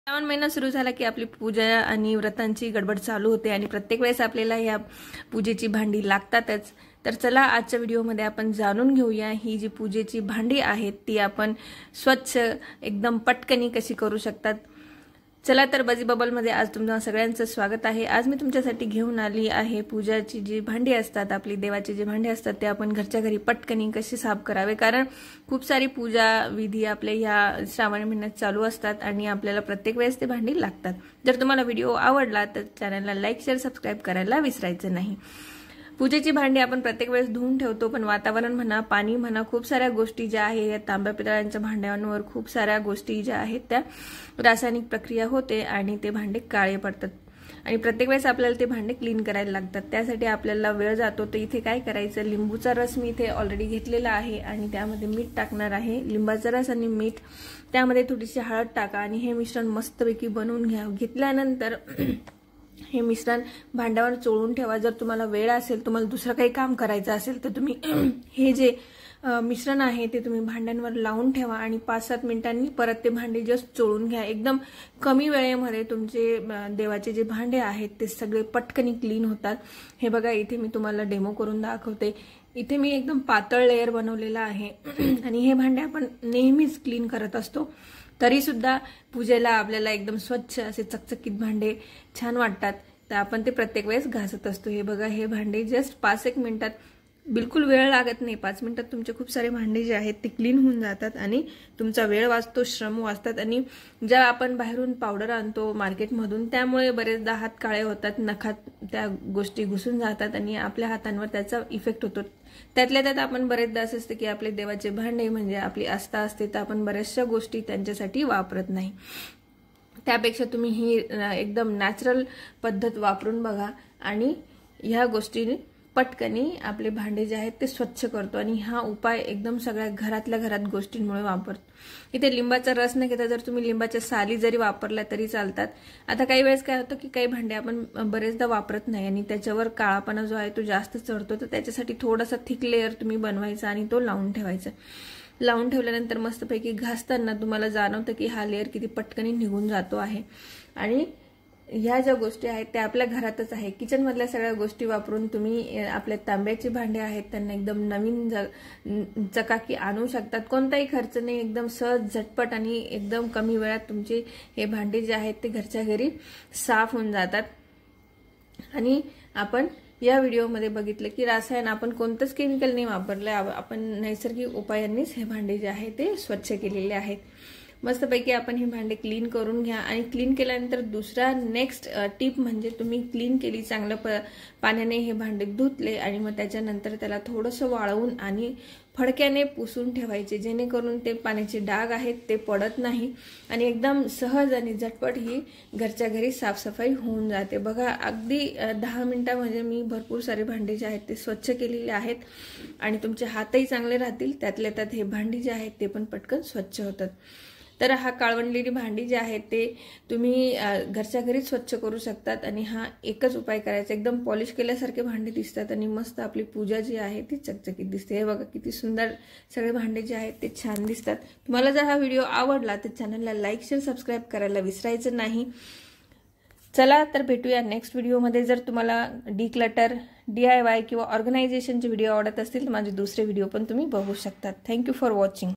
श्रावण महिना सुरू झाला की आपली पूजा आणि व्रतांची गडबड चालू होते आणि प्रत्येक वेळेस आपल्याला या पूजेची भांडी लागतातच। तर चला आजच्या व्हिडिओमध्ये आपण जाणून घेऊया ही जी पूजेची भांडी आहेत ती आपण स्वच्छ एकदम पटकनी कशी करू शकतात। चला तर बजी बबल मध्ये आज तुम्हा सगळ्यांचं स्वागत आहे। आज मी तुमच्यासाठी घेऊन आली आहे पूजाची जी भांडी असतात, आपली देवाची जी भांडी असतात ते आपण घरच्या घरी पटकनी कशी साफ करावे, कारण खूप सारी पूजा विधी आपल्या या श्रावण महिन्यात चालू असतात आणि आपल्याला प्रत्येक वेळेस ते भांडी लागतात। जर तुम्हाला व्हिडिओ आवडला तर चॅनलला लाईक शेअर सबस्क्राइब करायला विसरायचं नाही। पूजेची भांडी आपण प्रत्येक वेळेस धुवून ठेवतो, पण वातावरण म्हणा, पाणी म्हणा, खूप साऱ्या गोष्टी ज्या आहेत या तांब्या पितळांच्या भांड्यांवर खूप साऱ्या गोष्टी ज्या आहेत त्या रासायनिक प्रक्रिया होते आणि ते भांडे काळे पडतात आणि प्रत्येक वेळेस आपल्याला ते भांडे क्लीन करायला लागतात। त्यासाठी आपल्याला वेळ जातो। तर इथे काय करायचं, लिंबूचा रस मी इथे ऑलरेडी घेतलेला आहे आणि त्यामध्ये मीठ टाकणार आहे। लिंबाचा रस आणि मीठ, त्यामध्ये थोडीशी हळद टाका आणि हे मिश्रण मस्तपैकी बनवून घ्या। घेतल्यानंतर हे मिश्रण भांड्यावर चोळून ठेवा। जर तुम्हाला वेळ असेल, तुम्हाला दुसरं काही काम करायचं असेल तर तुम्ही हे जे मिश्रण आहे ते तुम्ही भांड्यांवर लावून ठेवा आणि 5-7 मिनिटांनी परत ते भांडे जस्ट चोळून घ्या। एकदम कमी वेळेमध्ये तुमचे देवाचे जे भांडे आहेत ते सगळे पटकनी क्लीन होतात। हे बघा, इथे मी तुम्हाला डेमो करून दाखवते। इथे मी एकदम पातळ लेयर बनवलेला आहे आणि हे भांडे आपण नेहमीच क्लीन करत असतो, तरी सुद्धा पूजेला आपल्याला एकदम स्वच्छ असे चकचकीत भांडे छान वाटतात, तर आपण ते प्रत्येक वेळेस घासत असतो। हे बघा, हे भांडे जस्ट 5-1 मिनिटात, बिलकुल वेळ लागत नाही, 5 मिनिटात तुमचे खूप सारे भांडे जे आहेत ते क्लीन होऊन जातात आणि तुमचा वेळ वाचतो, श्रम वाचतात। आणि ज्या आपण बाहेरून पावडर आणतो मार्केटमधून त्यामुळे बरेचदा हात काळे होतात, नखात त्या गोष्टी घुसून जातात आणि आपल्या हातांवर त्याचा इफेक्ट होतो। त्यातल्या त्यात आपण बरेचदा असं असतं की आपले देवाचे भांडे म्हणजे आपली आस्था असते, तर आपण बऱ्याचशा गोष्टी त्यांच्यासाठी वापरत नाही। त्यापेक्षा तुम्ही ही एकदम नॅचरल पद्धत वापरून बघा आणि ह्या गोष्टीने पटकनी आपले भांडे जे आहेत ते स्वच्छ करतो आणि हा उपाय एकदम सगळ्या घरातल्या घरात गोष्टींमुळे वापरतो। इथे लिंबाचा रस न घेता जर तुम्ही लिंबाच्या साली जरी वापरल्या तरी चालतात। आता काही वेळेस काय होतं की काही भांडे आपण बरेचदा वापरत नाही आणि त्याच्यावर काळापणा जो आहे तो जास्त चढतो, तर त्याच्यासाठी थोडासा थिक लेयर तुम्ही बनवायचा आणि तो लावून ठेवायचा। लावून ठेवल्यानंतर मस्तपैकी घासताना तुम्हाला जाणवतं की हा लेयर किती पटकनी निघून जातो आहे आणि ह्या ज्या गोष्टी आहेत त्या आपल्या घरातच आहे। किचन मधल्या सगळ्या गोष्टी वापरून तुम्ही आपल्या तांब्याची भांडे आहेत त्यांना एकदम नवीन चकाकी आणू शकतात। कोणताही खर्च नाही, एकदम सहज झटपट आणि एकदम कमी वेळात तुमचे हे भांडे जे आहेत ते घरच्या घरी साफ होऊन जातात। आणि आपण या व्हिडिओमध्ये बघितलं की रासायन आपण कोणतंच केमिकल नाही वापरलंय, आपण नैसर्गिक उपायांनीच हे भांडे जे आहे ते स्वच्छ केलेले आहेत। मस्तपैकी आपण हे भांडे क्लीन करून घ्या आणि क्लीन केल्यानंतर दुसरा नेक्स्ट टिप म्हणजे तुम्ही क्लीन केली, चांगल्या पाण्याने हे भांडे धुतले आणि मग त्याच्यानंतर त्याला थोडंसं वाळवून आणि फडक्याने पुसून ठेवायचे, जेणेकरून ते पाण्याचे डाग आहेत ते पडत नाही आणि एकदम सहज आणि झटपट ही घरच्या घरी साफसफाई होऊन जाते। बघा, अगदी 10 मिनिटांमध्ये मी भरपूर सारे भांडे जे आहेत ते स्वच्छ केलेले आहेत आणि तुमचे हातही चांगले राहतील, त्यातल्या त्यात हे भांडी जे आहेत ते पण पटकन स्वच्छ होतात। तर हा काळवंडलेली भांडी जी आहेत ते तुम्ही घरच्या घरी स्वच्छ करू शकतात आणि हा एकच उपाय करायचा, एकदम पॉलिश केल्यासारखे भांडे दिसतात आणि मस्त आपली पूजा जी आहे ती चकचकीत दिसते। हे बघा, किती सुंदर सगळे भांडे जे आहेत ते छान दिसतात। तुम्हाला जर हा व्हिडिओ आवडला तर चॅनलला लाईक शेअर सबस्क्राइब करायला विसरायचं नाही। चला तर भेटूया नेक्स्ट व्हिडिओमध्ये। जर तुम्हाला डिक्लटर, DIY किंवा ऑर्गनायझेशनचे व्हिडिओ आवडत असतील तर माझे दुसरे व्हिडिओ पण तुम्ही बघू शकतात। Thank you for watching.